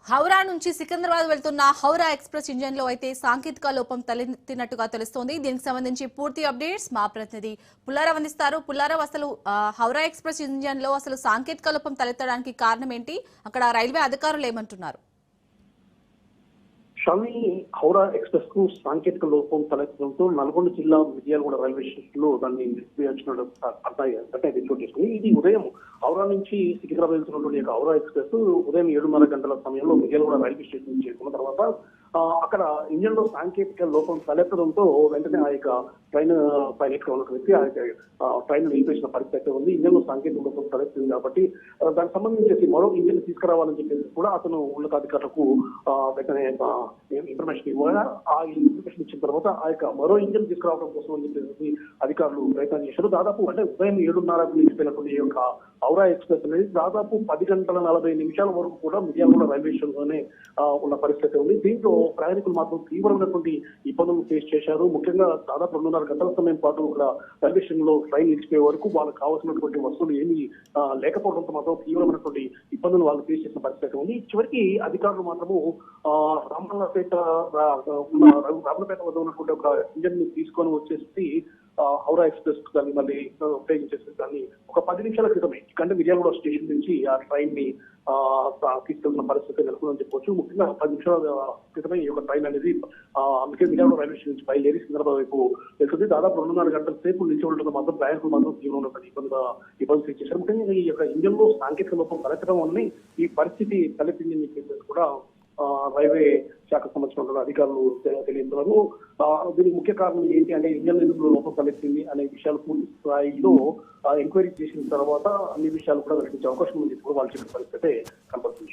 హౌరా నుంచి సికింద్రాబాద్ వెళ్తున్న Howrah express engine లో అయితే సాంకేతిక లోపం తలెత్తినట్టుగా తెలుస్తోంది. దీనికి సంబంధించి పూర్తి అప్డేట్స్ మా ప్రతినిధి పుల్లారావు అందిస్తారు. పుల్లారావు, అసలు హౌరా ఎక్స్ప్రెస్ ఇంజన్ లో అసలు సాంకేతిక లోపం తలెత్తడానికి కారణం ఏంటి? అక్కడ రైల్వే అధికారులు ఏమంటున్నారు? షమి, హౌరా ఎక్స్ప్రెస్ కు సాంకేతిక లోపం తలెత్తడంతో నల్గొండ జిల్లా మిర్యాలగూడ రైల్వే స్టేషన్ లో దాన్ని నిలిపివేసినట్టు రిపోర్ట్ చేసుకుంది. ఇది ఉదయం హౌరా నుంచి సికింద్రాబాద్ వెళ్తున్నటువంటి హౌరా ఎక్స్ప్రెస్ ఉదయం 7:30 గంటల సమయంలో మిర్యాలగూడ రైల్వే స్టేషన్ చేరుకున్న తర్వాత అక్కడ ఇంజన్ లో సాంకేతిక లోపం తలెత్తడంతో వెంటనే ఆ యొక్క ట్రైన్ పైలట్ గా ఉన్న వ్యక్తి ఆ ట్రైన్ నిలిపేసిన పరిస్థితి ఉంది. ఇంజన్ లో సాంకేతిక లోపం తలెత్తింది కాబట్టి దానికి సంబంధించి మరో ఇంజన్ తీసుకురావాలని చెప్పేసి కూడా అతను ఉన్నతాధికారులకు వెంటనే ఇన్ఫర్మేషన్ ఇవ్వగా ఆ ఇన్ఫర్మేషన్ ఇచ్చిన తర్వాత ఆ యొక్క మరో ఇంజన్ తీసుకురావడం కోసం అని చెప్పేసి అధికారులు ప్రయత్నం చేశారు. దాదాపు అంటే ఉదయం 7:30కు నిలిచిపోయినటువంటి ఈ యొక్క హౌరా ఎక్స్ప్రెస్ అనేది దాదాపు 10:40 వరకు కూడా మిర్యాలగూడ రైల్వే స్టేషన్ లోనే ఉన్న పరిస్థితి ఉంది. దీంతో ప్రయాణికులు మాత్రం తీవ్రమైనటువంటి ఇబ్బందులు ఫేస్ చేశారు. ముఖ్యంగా దాదాపు 2:30 గంటల సమయం పాటు ఇక్కడ రైల్వే స్టేషన్ లో ట్రైన్ నిలిచిపోయే వరకు వాళ్ళకి కావాల్సినటువంటి వస్తువులు ఏమీ లేకపోవడంతో మాత్రం తీవ్రమైనటువంటి ఇబ్బందులు వాళ్ళు ఫేస్ చేసిన పరిస్థితి ఉంది. చివరికి అధికారులు మాత్రము రామన్నపేట వద్ద ఉన్నటువంటి ఒక ఇంజన్ ని తీసుకొని వచ్చేసి హౌరా ఎక్స్ప్రెస్ దాన్ని మళ్ళీ ఉపయోగించేసి దాన్ని ఒక 10 నిమిషాల క్రితమే ఇక్కడే మిర్యాలగూడ స్టేషన్ నుంచి ఆ ట్రైన్ ని తీసుకెళ్తున్న పరిస్థితి నెలకొందని చెప్పొచ్చు. ముఖ్యంగా 10 నిమిషాల క్రితమే ఈ యొక్క ట్రైన్ అనేది అందుకే మిర్యాలగూడ రైల్వే స్టేషన్ నుంచి బయలుదేరి సికింద్రాబాద్ వైపు వెళ్తుంది. దాదాపు 2:30 గంటల సేపు నిలిచి ఉండటం మాత్రం ప్రయాణికులు మాత్రం తీవ్రమైనటువంటి ఇబ్బంది ఫేస్ చేశారు. ముఖ్యంగా ఈ యొక్క ఇంజన్ లో సాంకేతిక లోపం తలెత్తడం వల్లనే ఈ పరిస్థితి తలెత్తిందని చెప్పేసి కూడా రైల్వే శాఖకు సంబంధించిన అధికారులు తెలియజేస్తున్నారు. దీనికి ముఖ్య కారణం ఏంటి అంటే ఇంజన్ ఎందుకు లోపం తలెత్తింది అనే విషయాలు పూర్తి స్థాయిలో ఎంక్వైరీ చేసిన తర్వాత అన్ని విషయాలు కూడా వెల్లడించే అవకాశం ఉంది. వాళ్ళు చెప్పిన పరిస్థితి కనబడుతుంది.